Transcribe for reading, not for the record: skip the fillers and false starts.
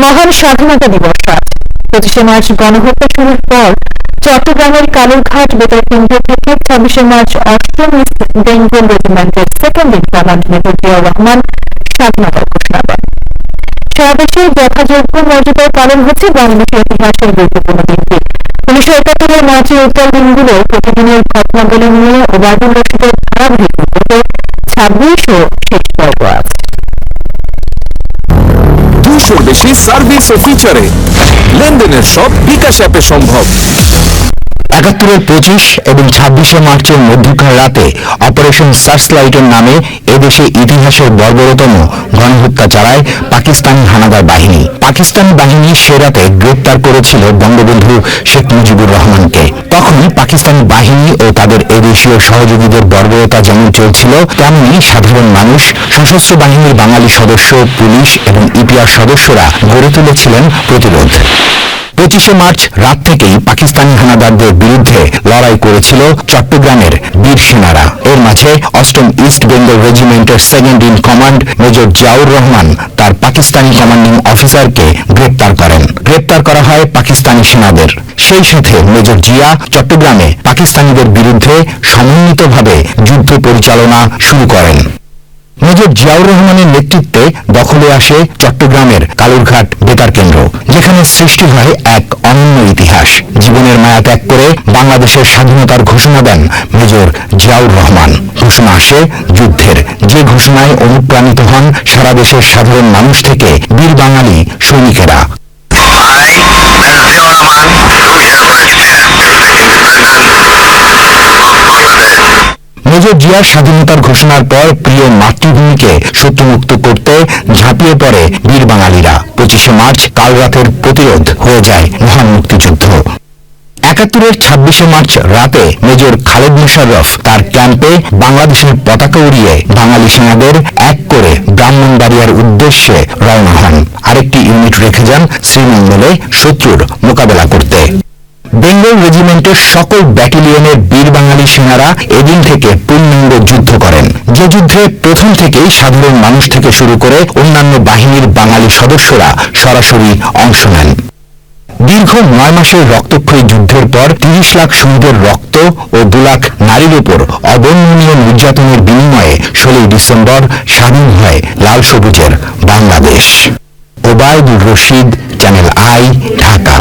মহান স্বাধীনতা দিবস আজ 25শে মার্চ গণহত্যা শুরুর পর চট্টগ্রামের কালুরঘাট বেতার কেন্দ্র থেকে 26শে মার্চ 8ম ইস্ট বেঙ্গল রেজিমেন্টের second in command major Ziaur Rahman স্বাধীনতার ঘোষণা দেন। সারা দেশে যথাযোগ্য মর্যাদায় পালন হচ্ছে বাংলাদেশের ইতিহাসের গুরুত্বপূর্ণ দিনটি। 1971-এর মার্চের উত্তর দিনগুলো প্রতিদিনের ঘটনাবলী নিয়ে ওবায়দুল রশিদের ধারাবাহিক রিপোর্টে 26 ও শেষ পর্ব আছে। 200-র বেশি সার্ভিস ও ফিচারে লেনদেনের সব বিকাশ অ্যাপে সম্ভব। 71-এর 25 এবং 26শে মার্চের মধ্যকার রাতে অপারেশন সার্চলাইটের নামে এদেশে ইতিহাসের বর্বরতম গণহত্যা চালায় পাকিস্তানি হানাদার বাহিনী। পাকিস্তানি বাহিনী সে রাতে গ্রেপ্তার করেছিল বঙ্গবন্ধু শেখ মুজিবুর রহমানকে। তখন পাকিস্তানি বাহিনী ও তাদের এদেশীয় সহযোগীদের বর্বরতা যেমন চলছিল, তেমনি সাধারণ মানুষ, সশস্ত্র বাহিনীর বাঙালি সদস্য, পুলিশ এবং ইপিআর সদস্যরা গড়ে তুলেছিলেন প্রতিরোধ। 25শে মার্চ রাত থেকেই পাকিস্তানি হানাদারদের বিরুদ্ধে লড়াই করেছিল চট্টগ্রামের বীর সেনারা। এর মাঝে 8ম ইস্ট বেঙ্গল রেজিমেন্টের second in command major Ziaur Rahman তার পাকিস্তানি কমান্ডিং অফিসারকে গ্রেপ্তার করেন। গ্রেপ্তার করা হয় পাকিস্তানি সেনাদের। সেই সাথে মেজর জিয়া চট্টগ্রামে পাকিস্তানিদের বিরুদ্ধে সমন্বিতভাবে যুদ্ধ পরিচালনা শুরু করেন। মেজর জিয়াউর রহমানের নেতৃত্বে দখলে আসে চট্টগ্রামের কালুরঘাট বেতার কেন্দ্র, যেখানে সৃষ্টি হয় এক অনন্য ইতিহাস। জীবনের মায়া ত্যাগ করে বাংলাদেশের স্বাধীনতার ঘোষণা দেন মেজর জিয়াউর রহমান। ঘোষণা আসে যুদ্ধের, যে ঘোষণায় অনুপ্রাণিত হন সারা দেশের সাধারণ মানুষ থেকে বীর বাঙালি সৈনিকেরা। মেজর জিয়ার স্বাধীনতার ঘোষণার পর প্রিয় মাতৃভূমিকে শত্রুমুক্ত করতে ঝাঁপিয়ে পড়ে বীর বাঙালিরা। 25শে মার্চ কাল রাতের প্রতিরোধ হয়ে যায় মহান মুক্তিযুদ্ধ। 71-এর 26শে মার্চ রাতে মেজর খালেদ মোশাররফ তার ক্যাম্পে বাংলাদেশের পতাকা উড়িয়ে বাঙালি সেনাদের এক করে ব্রাহ্মণবাড়িয়ার উদ্দেশ্যে রওনা হন। আরেকটি ইউনিট রেখে যান শ্রীমঙ্গলে শত্রুর মোকাবেলা করতে। বেঙ্গল রেজিমেন্টের সকল ব্যাটালিয়নের বীর বাঙালি সেনারা এদিন থেকে পূর্ণাঙ্গ যুদ্ধ করেন, যে যুদ্ধে প্রথম থেকেই সাধারণ মানুষ থেকে শুরু করে অন্যান্য বাহিনীর বাঙালি সদস্যরা সরাসরি অংশ নেন। দীর্ঘ 9 মাসের রক্তক্ষয়ী যুদ্ধের পর 30 লাখ শহীদের রক্ত ও 2 লাখ নারীর উপর অবর্ণনীয় নির্যাতনের বিনিময়ে 16 ডিসেম্বর স্বাধীন হয় লাল সবুজের বাংলাদেশ। Obaidul Rashid, channel I, Dhaka.